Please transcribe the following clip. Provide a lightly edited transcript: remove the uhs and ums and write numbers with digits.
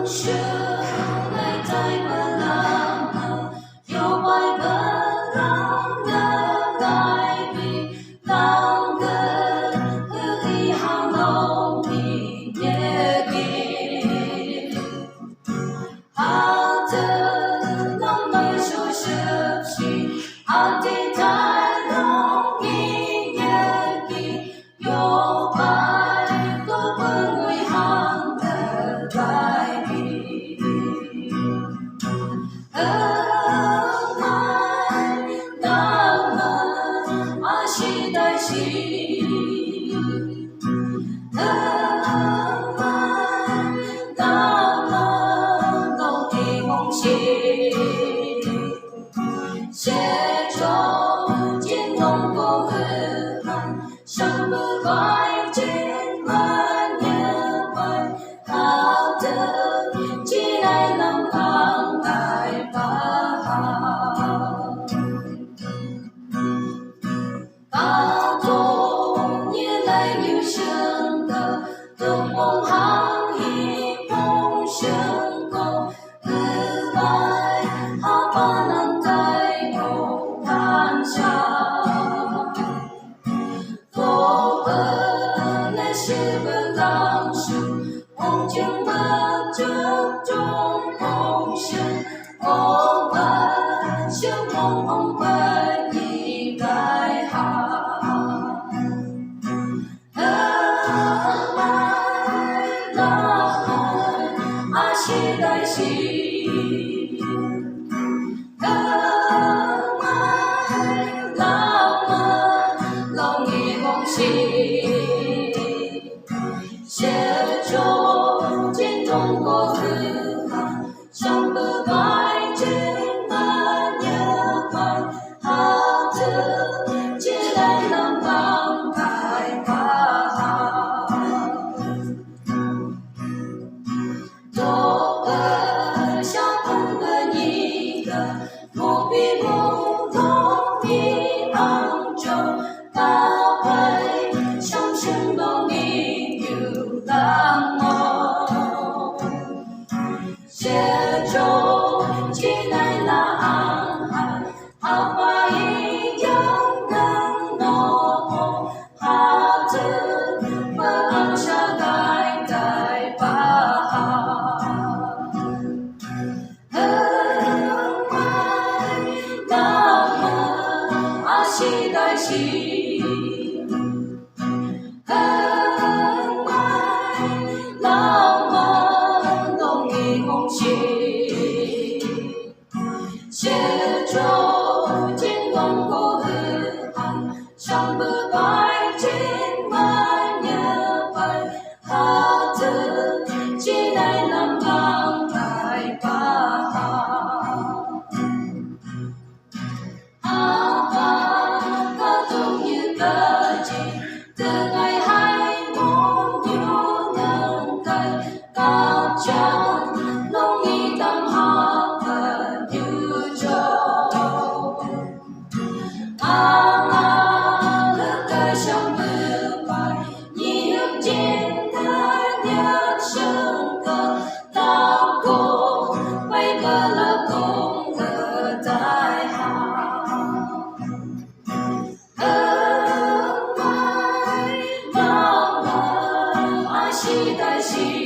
是内在本能，有外本能的改变，当根和一行农民也给，好的那么说是不好的太容易也给，有白都不会行的改变。写中间通过河汉，上不快进慢也快，好的起来能放开吧。大同越来越深的东风行业风成功，日外好把能带头看下，我本来是个老树，梦见了这种梦想，我们是梦梦本已改好。期待西，容易梦醒，写中间通过河汉，上不快进慢也快，好的起来能放开吧。我比不同的杭州，搭配上升到你有浪漫，写中期待那安海，好把一样能弄，好的不能下代代吧。期待西，浪漫容易梦醒，写中间通过河汉，上不快进慢也快，好的期待能放开吧。的爱还梦又能改，大家容易当好的宇宙。和个想不快，你有见的人生的老公，为了共和太好。期待西。